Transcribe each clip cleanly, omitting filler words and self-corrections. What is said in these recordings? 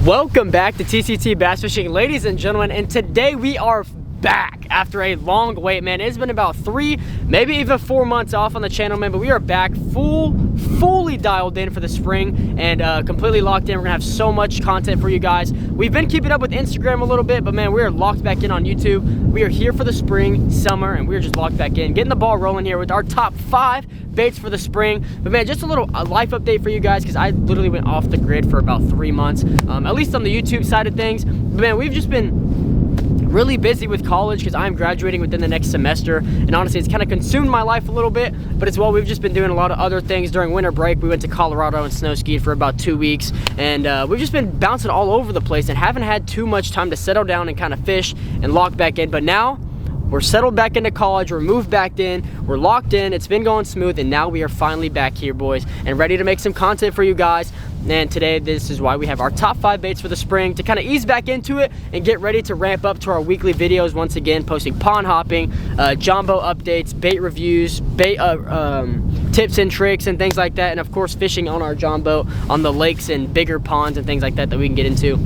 Welcome back to TCT Bass Fishing, ladies and gentlemen, and today we are back after a long wait, man. It's been about 3, maybe even 4 months off on the channel, man, but we are back fully dialed in for the spring and completely locked in. We're gonna have so much content for you guys. We've been keeping up with Instagram a little bit, but man, we are locked back in on YouTube. We are here for the spring, summer, and we're just locked back in, getting the ball rolling here with our top 5 baits for the spring. But man, just a little life update for you guys, because I literally went off the grid for about 3 months, at least on the YouTube side of things. But man, we've just been really busy with college because I'm graduating within the next semester, and honestly it's kind of consumed my life a little bit, but as well we've just been doing a lot of other things during winter break. We went to Colorado and snow skied for about 2 weeks, and we've just been bouncing all over the place and haven't had too much time to settle down and kind of fish and lock back in. But now we're settled back into college, we're moved back in, we're locked in, it's been going smooth, and now we are finally back here, boys, and ready to make some content for you guys. And today, this is why we have our top 5 baits for the spring, to kind of ease back into it and get ready to ramp up to our weekly videos once again, posting pond hopping, jumbo updates, bait reviews, bait tips and tricks and things like that, and of course fishing on our jumbo on the lakes and bigger ponds and things like that that we can get into.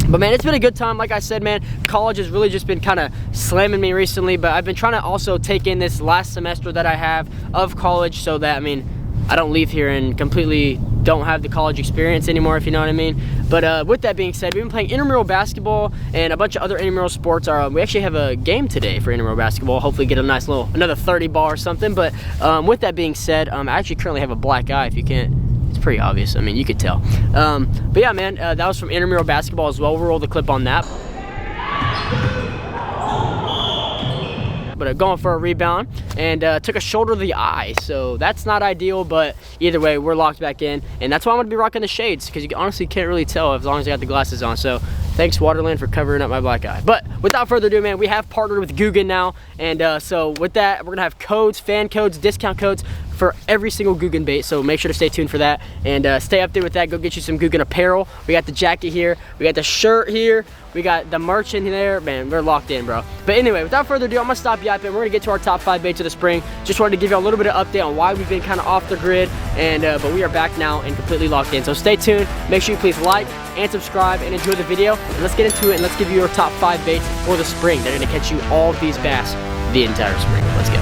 But man, it's been a good time. Like I said, man, college has really just been kind of slamming me recently, but I've been trying to also take in this last semester that I have of college, so that, I mean, I don't leave here and completely don't have the college experience anymore, if you know what I mean. But with that being said, we've been playing intramural basketball and a bunch of other intramural sports. We actually have a game today for intramural basketball. Hopefully get a nice little, another 30 ball or something. But with that being said, I actually currently have a black eye, if you can't. It's pretty obvious. I mean, you could tell. But yeah, man, that was from intramural basketball as well. We'll roll the clip on that. But going for a rebound and took a shoulder to the eye, so that's not ideal. But either way, we're locked back in, and that's why I'm gonna be rocking the shades, because you honestly can't really tell as long as I got the glasses on. So thanks WaterLand for covering up my black eye. But without further ado, man, we have partnered with Googan now, and so with that, we're gonna have codes, fan codes, discount codes for every single Googan bait, so make sure to stay tuned for that and stay up there with that. Go get you some Googan apparel. We got the jacket here, we got the shirt here, we got the merch in there. Man, we're locked in, bro. But anyway, without further ado, I'm gonna stop yapping. We're gonna get to our top 5 baits of the spring. Just wanted to give you a little bit of update on why we've been kind of off the grid, and but we are back now and completely locked in. So stay tuned, make sure you please like and subscribe and enjoy the video, and let's get into it and let's give you your top 5 baits for the spring. They're gonna catch you all of these bass the entire spring. Let's go.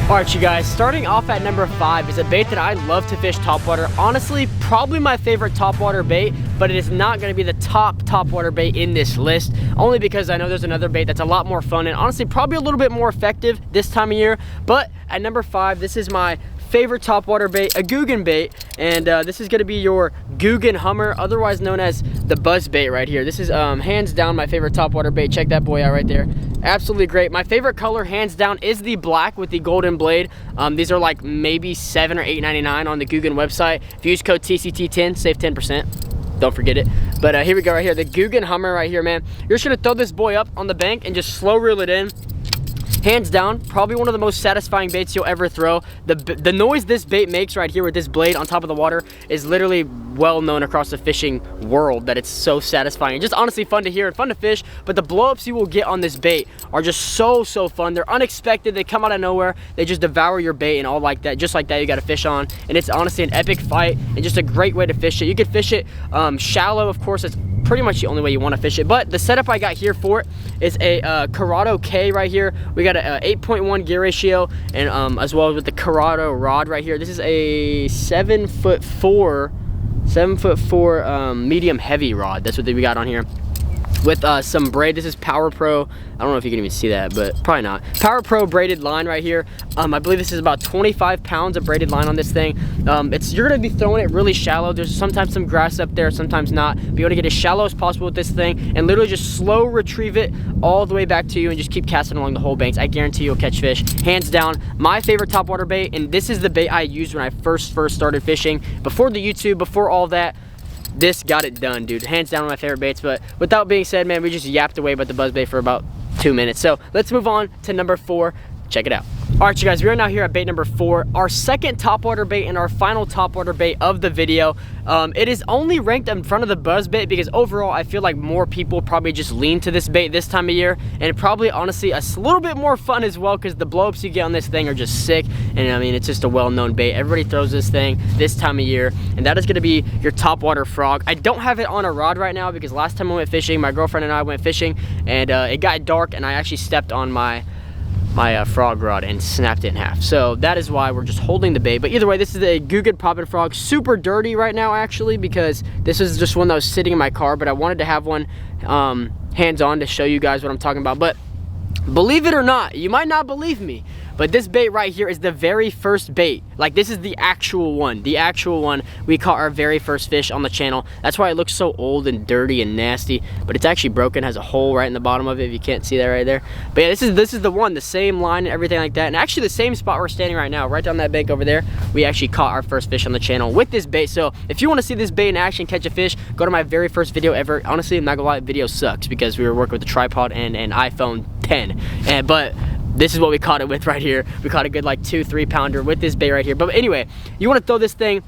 Alright, you guys, starting off at number 5 is a bait that I love to fish topwater. Honestly, probably my favorite topwater bait, but it is not going to be the top topwater bait in this list, only because I know there's another bait that's a lot more fun and honestly probably a little bit more effective this time of year. But at number 5, this is my favorite topwater bait, a Googan bait, and this is going to be your Googan Hummer, otherwise known as the buzz bait right here. This is hands down my favorite topwater bait. Check that boy out right there. Absolutely great. My favorite color hands down is the black with the golden blade. These are like maybe $7 or $8.99 on the Googan website. If you use code TCT10, save 10%. Don't forget it. But here we go right here, the Googan Hummer right here, man. You're just gonna throw this boy up on the bank and just slow reel it in. Hands down, probably one of the most satisfying baits you'll ever throw. The noise this bait makes right here with this blade on top of the water is literally well known across the fishing world, that it's so satisfying. It's just honestly fun to hear and fun to fish, but the blowups you will get on this bait are just so fun. They're unexpected, they come out of nowhere, they just devour your bait and all like that. Just like that, you got to fish on, and it's honestly an epic fight and just a great way to fish it. You could fish it shallow, of course. It's pretty much the only way you want to fish it, but the setup I got here for it is a Corrado K right here. We got a 8.1 gear ratio, and as well as with the Corrado rod right here. This is a 7'4" medium heavy rod. That's what we got on here with some braid. This is Power Pro. I don't know if you can even see that, but probably not. Power Pro braided line right here. I believe this is about 25 pounds of braided line on this thing. You're gonna be throwing it really shallow. There's sometimes some grass up there, sometimes not. But you wanna get as shallow as possible with this thing and literally just slow retrieve it all the way back to you and just keep casting along the whole banks. I guarantee you'll catch fish. Hands down, my favorite topwater bait, and this is the bait I used when I first started fishing. Before the YouTube, before all that, this got it done, dude. Hands down one of my favorite baits. But without being said, man, we just yapped away about the buzzbait for about 2 minutes. So let's move on to number 4. check it out. All right, you guys, we are now here at bait number 4, our second topwater bait and our final topwater bait of the video. It is only ranked in front of the buzz bait because overall I feel like more people probably just lean to this bait this time of year, and probably honestly a little bit more fun as well because the blowups you get on this thing are just sick. And I mean, it's just a well-known bait. Everybody throws this thing this time of year, and that is going to be your topwater frog. I don't have it on a rod right now because last time I went fishing, my girlfriend and I went fishing, and it got dark and I actually stepped on my frog rod and snapped it in half. So that is why we're just holding the bait. But either way, this is a Googan poppin' frog. Super dirty right now actually because this is just one that was sitting in my car, but I wanted to have one hands-on to show you guys what I'm talking about. But believe it or not, you might not believe me, but this bait right here is the very first bait. Like, this is the actual one. The actual one. We caught our very first fish on the channel. That's why it looks so old and dirty and nasty, but it's actually broken, has a hole right in the bottom of it, if you can't see that right there. But yeah, this is the one, the same line and everything like that. And actually the same spot we're standing right now, right down that bank over there, we actually caught our first fish on the channel with this bait. So if you want to see this bait in action, catch a fish, go to my very first video ever. Honestly, I'm not gonna lie, the video sucks because we were working with a tripod and an iPhone 10. But this is what we caught it with right here. We caught a good like 2-3 pounder with this bait right here. But anyway, you want to throw this thing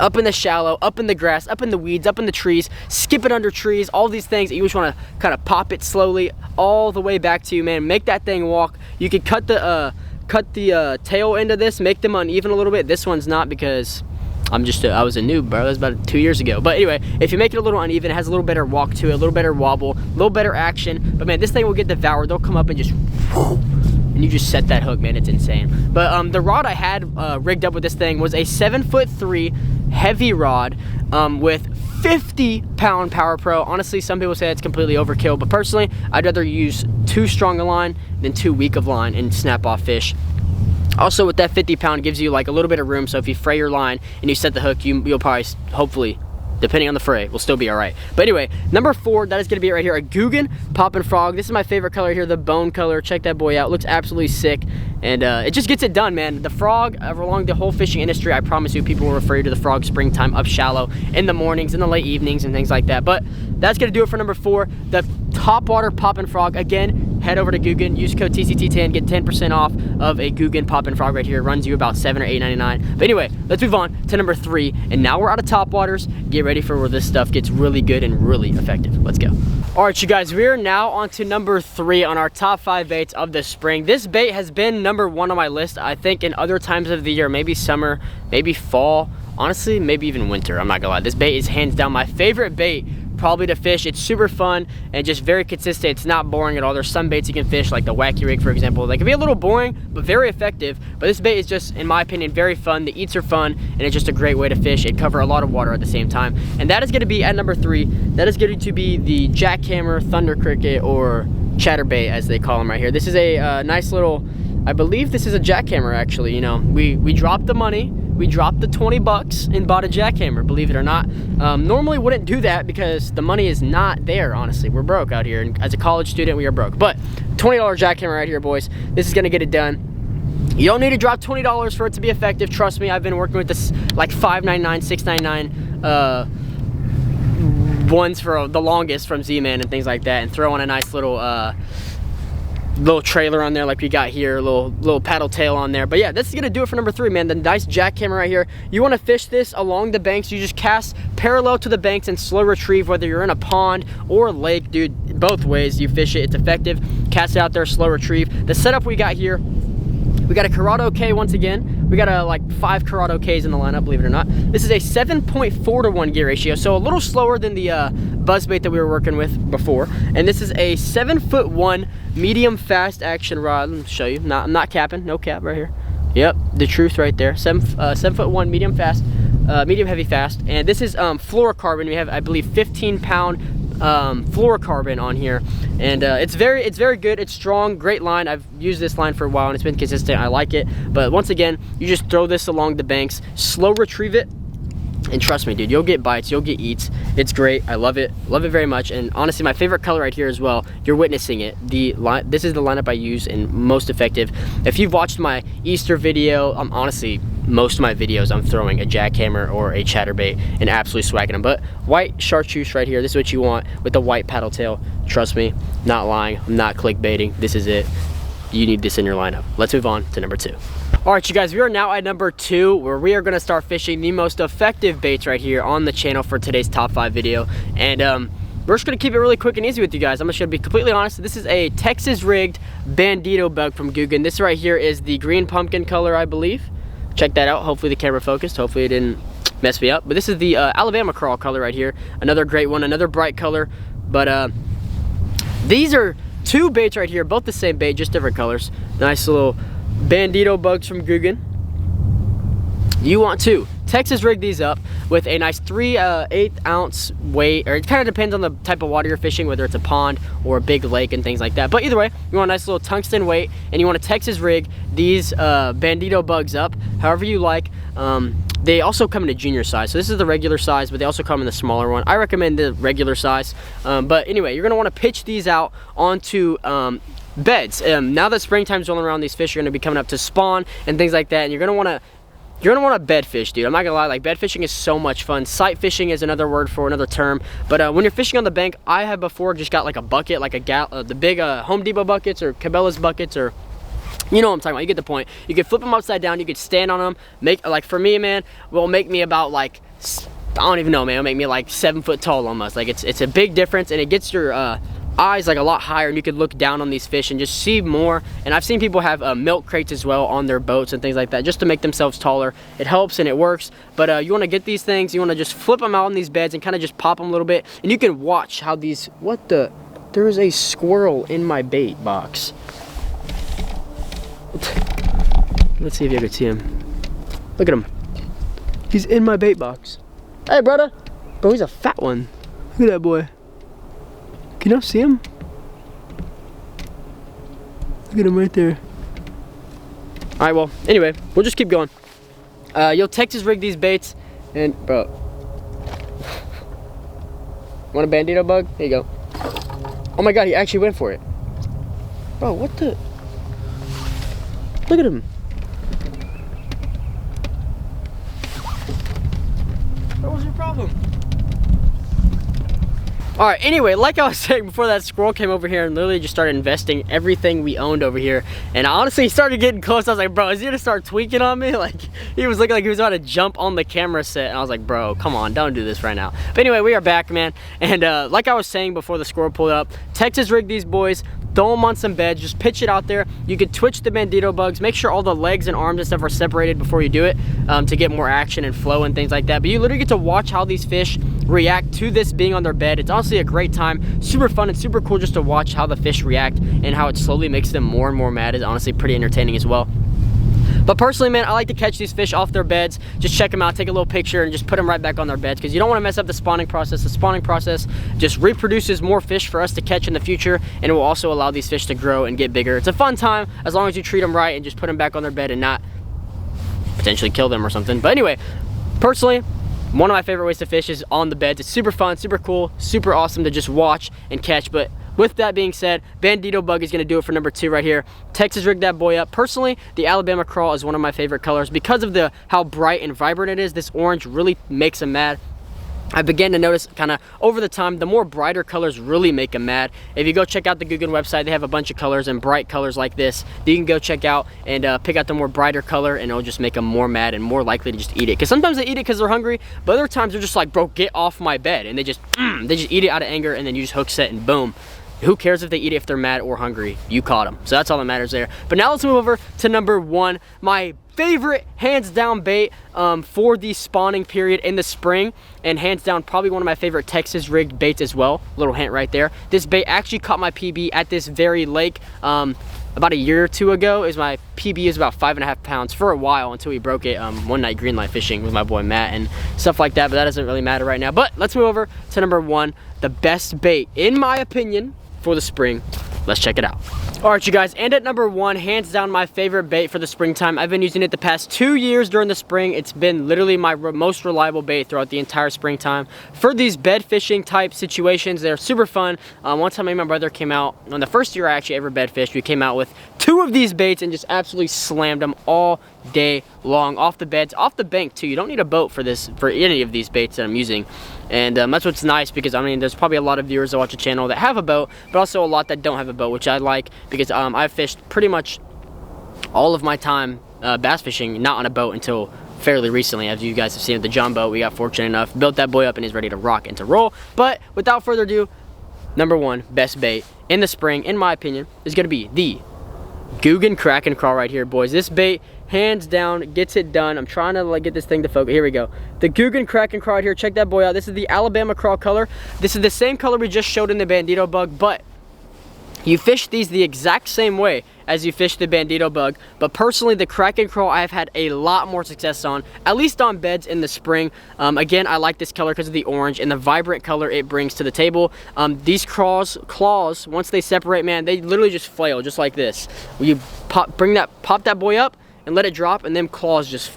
up in the shallow, up in the grass, up in the weeds, up in the trees, skip it under trees, all these things. You just want to kind of pop it slowly all the way back to you, man. Make that thing walk. You could cut the tail end of this, make them uneven a little bit. This one's not because I was a noob, bro. That was about 2 years ago. But anyway, if you make it a little uneven, it has a little better walk to it, a little better wobble, a little better action. But man, this thing will get devoured. They'll come up and just, and you just set that hook, man. It's insane. But the rod I had rigged up with this thing was a 7'3" heavy rod with 50-pound Power Pro. Honestly, some people say it's completely overkill, but personally, I'd rather use too strong a line than too weak of line and snap off fish. Also, with that 50-pound, gives you like a little bit of room, so if you fray your line and you set the hook, you'll probably, hopefully, depending on the fray, will still be all right. But anyway, number 4, that is going to be it right here, a Googan poppin' frog. This is my favorite color here, the bone color. Check that boy out. Looks absolutely sick, and it just gets it done, man. The frog, along the whole fishing industry, I promise you, people will refer you to the frog springtime up shallow in the mornings, in the late evenings, and things like that. But that's going to do it for number 4, the topwater poppin' frog. Again, head over to Googan, use code TCT10, get 10% off of a Googan poppin' frog right here. It runs you about $7 or $8.99. But anyway, let's move on to number 3, and now we're out of topwaters. Get ready for where this stuff gets really good and really effective. Let's go. All right, you guys, we are now on to number 3 on our top 5 baits of the spring. This bait has been number 1 on my list, I think, in other times of the year, maybe summer, maybe fall, honestly, maybe even winter. I'm not gonna lie. This bait is hands down my favorite bait probably to fish. It's super fun and just very consistent. It's not boring at all. There's some baits you can fish, like the wacky rig, for example. They can be a little boring, but very effective. But this bait is just, in my opinion, very fun. The eats are fun, and it's just a great way to fish and cover a lot of water at the same time. And that is going to be at number 3. That is going to be the jackhammer, thunder cricket, or chatterbait, as they call them right here. This is a nice little, I believe this is a jackhammer, actually. You know, we dropped the money. We dropped the 20 bucks and bought a jackhammer, believe it or not. Normally wouldn't do that because the money is not there, honestly. We're broke out here, and as a college student, we are broke. But $20 jackhammer right here, boys. This is gonna get it done. You don't need to drop $20 for it to be effective. Trust me, I've been working with this like $5.99, $6.99 ones for the longest from Z-Man and things like that, and throw on a nice little trailer on there like we got here, little paddle tail on there. But yeah, this is gonna do it for number 3, man. The nice jackhammer right here. You want to fish this along the banks. You just cast parallel to the banks and slow retrieve, whether you're in a pond or a lake, dude. Both ways you fish it, it's effective. Cast it out there, slow retrieve. The setup we got here, we got a Corrado K once again. We got like 5 Corrado Ks in the lineup, believe it or not. This is a 7.4 to 1 gear ratio, so a little slower than the buzzbait that we were working with before. And this is a 7'1" medium fast action rod. Let me show you. I'm not capping, no cap right here. Yep, the truth right there. 7'1" medium fast, medium heavy fast. And this is fluorocarbon. We have, I believe, 15-pound fluorocarbon on here, and it's very good. It's strong, great line. I've used this line for a while and it's been consistent. I like it. But once again, you just throw this along the banks, slow retrieve it, and trust me, dude, you'll get bites, you'll get eats. It's great. I love it very much. And honestly, my favorite color right here as well, you're witnessing it. This is the lineup I use and most effective. If you've watched my Easter video, honestly, most of my videos I'm throwing a jackhammer or a chatterbait and absolutely swagging them. But white chartreuse right here, this is what you want with the white paddle tail. Trust me, not lying, I'm not clickbaiting. This is it. you need this in your lineup. Let's move on to number 2. All right, you guys, we are now at number 2, where we are gonna start fishing the most effective baits right here on the channel for today's top 5 video. And we're just gonna keep it really quick and easy with you guys. I'm just gonna be completely honest. This is a Texas rigged Bandido bug from Googan. This right here is the green pumpkin color, I believe. Check that out. Hopefully the camera focused. Hopefully it didn't mess me up. But this is the Alabama crawl color right here. Another great one, another bright color. But these are 2 baits right here, both the same bait, just different colors. Nice little Bandido bugs from Googan. You want to Texas rig these up with a nice 3/8 ounce weight, or it kind of depends on the type of water you're fishing, whether it's a pond or a big lake and things like that. But either way, you want a nice little tungsten weight, and you want to Texas rig these Bandido bugs up however you like. They also come in a junior size, so this is the regular size, but they also come in the smaller one. I recommend the regular size. But anyway, you're gonna want to pitch these out onto beds. Now that springtime's rolling around, these fish are gonna be coming up to spawn and things like that, and you're gonna want to bed fish, dude. I'm not gonna lie, like, bed fishing is so much fun. Sight fishing is another word for another term. But when you're fishing on the bank, I have before just got like a bucket, like the big Home Depot buckets or Cabela's buckets, or you know what I'm talking about. You get the point. You could flip them upside down. You could stand on them. Make, like, for me, man, will make me about like, I don't even know, man. It'll make me like 7 foot tall almost. Like, it's a big difference, and it gets your eyes like a lot higher, and you could look down on these fish and just see more. And I've seen people have milk crates as well on their boats and things like that, just to make themselves taller. It helps and it works. But you want to get these things, you want to just flip them out on these beds and kind of just pop them a little bit, and you can watch how these, what the, there is a squirrel in my bait box. Let's see if you can see him. Look at him. He's in my bait box. Hey, brother. Bro, he's a fat one. Look at that boy. Can y'all see him? Look at him right there. All right, well, anyway, we'll just keep going. You'll Texas rig these baits, and bro, want a Bandido bug? There you go. Oh my God, he actually went for it. Bro, what the? Look at him. What was your problem? All right, anyway, like I was saying before, that squirrel came over here and literally just started investing everything we owned over here. And honestly, he started getting close. I was like, bro, is he gonna start tweaking on me? Like, he was looking like he was about to jump on the camera set. And I was like, bro, come on, don't do this right now. But anyway, we are back, man. And like I was saying before the squirrel pulled up, Texas rig these boys, throw them on some beds, just pitch it out there. You could twitch the Bandido bugs, make sure all the legs and arms and stuff are separated before you do it, to get more action and flow and things like that. But you literally get to watch how these fish react to this being on their bed. It's honestly a great time, super fun and super cool just to watch how the fish react and how it slowly makes them more and more mad. Is honestly pretty entertaining as well. But personally, man, I like to catch these fish off their beds, just check them out, take a little picture, and just put them right back on their beds, because you don't want to mess up the spawning process. The spawning process just reproduces more fish for us to catch in the future, and it will also allow these fish to grow and get bigger. It's a fun time as long as you treat them right and just put them back on their bed and not potentially kill them or something. But anyway, personally, one of my favorite ways to fish is on the beds. It's super fun, super cool, super awesome to just watch and catch. But with that being said, Bandido bug is going to do it for number 2 right here. Texas rig that boy up. Personally, the Alabama crawl is one of my favorite colors because of how bright and vibrant it is. This orange really makes them mad. I began to notice kind of over the time, the more brighter colors really make them mad. If you go check out the Googan website, they have a bunch of colors and bright colors like this that you can go check out and pick out the more brighter color, and it'll just make them more mad and more likely to just eat it. Because sometimes they eat it because they're hungry, but other times they're just like, bro, get off my bed, and they just eat it out of anger, and then you just hook set and boom. Who cares if they eat it if they're mad or hungry? You caught them. So that's all that matters there. But now let's move over to number 1. My favorite, hands down, bait for the spawning period in the spring. And hands down, probably one of my favorite Texas rigged baits as well. Little hint right there. This bait actually caught my PB at this very lake about a year or 2 ago. My PB is about 5.5 pounds for a while until we broke it one night greenlight fishing with my boy Matt and stuff like that. But that doesn't really matter right now. But let's move over to number 1, the best bait, in my opinion, for the spring. Let's check it out. All right, you guys, and at number 1, hands down my favorite bait for the springtime. I've been using it the past 2 years during the spring. It's been literally my most reliable bait throughout the entire springtime. For these bed fishing type situations, they're super fun. One time me and my brother came out, on the first year I actually ever bed fished, we came out with 2 of these baits and just absolutely slammed them all day long, off the beds, off the bank too. You don't need a boat for this, for any of these baits that I'm using. And that's what's nice, because I mean, there's probably a lot of viewers that watch the channel that have a boat, but also a lot that don't have a boat, which I like, because I've fished pretty much all of my time bass fishing not on a boat until fairly recently. As you guys have seen at the John boat, we got fortunate enough, built that boy up, and he's ready to rock and to roll. But without further ado, number one best bait in the spring, in my opinion, is gonna be the Googan Crack and Crawl right here, boys. This bait, hands down, gets it done. I'm trying to like get this thing to focus. Here we go. The Googan Crack and Crawl right here. Check that boy out. This is the Alabama Crawl color. This is the same color we just showed in the Bandido bug, but you fish these the exact same way as you fish the Bandido bug. But personally, the Crack and Crawl I've had a lot more success on, at least on beds in the spring. Again, I like this color because of the orange and the vibrant color it brings to the table. These claws, once they separate, man, they literally just flail just like this. You pop that boy up and let it drop, and then claws just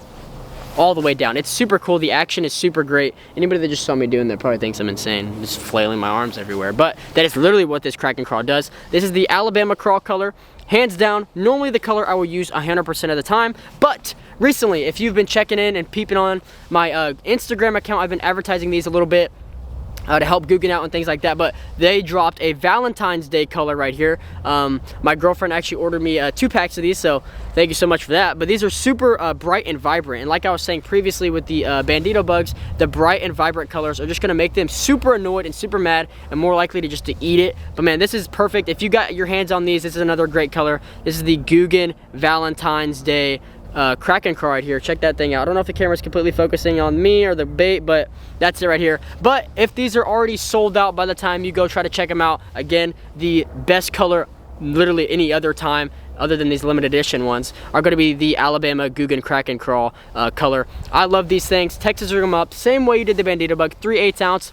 all the way down. It's super cool. The action is super great. Anybody that just saw me doing that probably thinks I'm insane, just flailing my arms everywhere, but that is literally what this Crack and Crawl does. This is the Alabama Crawl color, hands down, normally the color I will use 100% of the time, but recently, if you've been checking in and peeping on my Instagram account, I've been advertising these a little bit to help Googan out and things like that, but they dropped a Valentine's Day color right here. My girlfriend actually ordered me 2 packs of these, so thank you so much for that. But these are super bright and vibrant, and like I was saying previously with the Bandido bugs, the bright and vibrant colors are just gonna make them super annoyed and super mad and more likely to just to eat it. But man, this is perfect. If you got your hands on these, this is another great color. This is the Googan Valentine's Day Crack and Crawl right here. Check that thing out. I don't know if the camera's completely focusing on me or the bait, but that's it right here. But if these are already sold out by the time you go try to check them out, again, the best color literally any other time other than these limited edition ones are going to be the Alabama Googan Crack and Crawl color. I love these things. Texas rig them up same way you did the Bandido bug, 3/8 ounce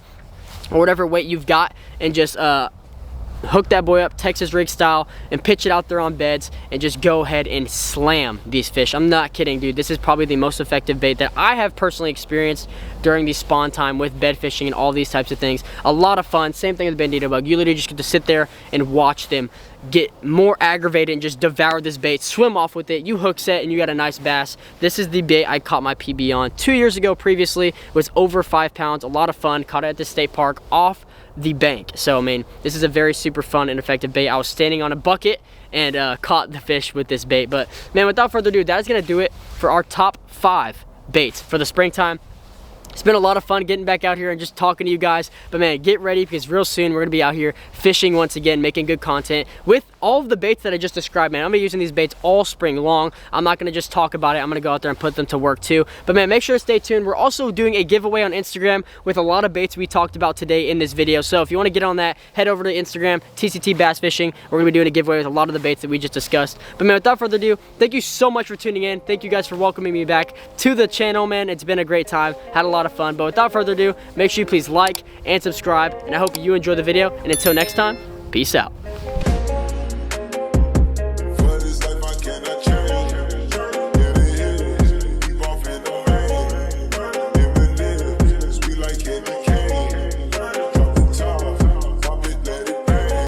or whatever weight you've got, and just hook that boy up Texas rig style and pitch it out there on beds and just go ahead and slam these fish. I'm not kidding, dude. This is probably the most effective bait that I have personally experienced during the spawn time with bed fishing and all these types of things. A lot of fun. Same thing with Bandido bug. You literally just get to sit there and watch them get more aggravated and just devour this bait, swim off with it. You hook set and you got a nice bass. This is the bait I caught my PB on 2 years ago previously. It was over 5 pounds. A lot of fun. Caught it at the state park off the bank. So I mean, this is a very super fun and effective bait. I was standing on a bucket and caught the fish with this bait. But man, without further ado, that is gonna do it for our top 5 baits for the springtime. It's been a lot of fun getting back out here and just talking to you guys. But man, get ready, because real soon we're gonna be out here fishing once again, making good content with all of the baits that I just described, man. I'm gonna be using these baits all spring long. I'm not gonna just talk about it. I'm gonna go out there and put them to work too. But man, make sure to stay tuned. We're also doing a giveaway on Instagram with a lot of baits we talked about today in this video. So if you wanna get on that, head over to Instagram, TCT Bass Fishing. We're gonna be doing a giveaway with a lot of the baits that we just discussed. But man, without further ado, thank you so much for tuning in. Thank you guys for welcoming me back to the channel, man. It's been a great time. Had a lot of fun. But without further ado, make sure you please like and subscribe. And I hope you enjoy the video. And until next time, peace out.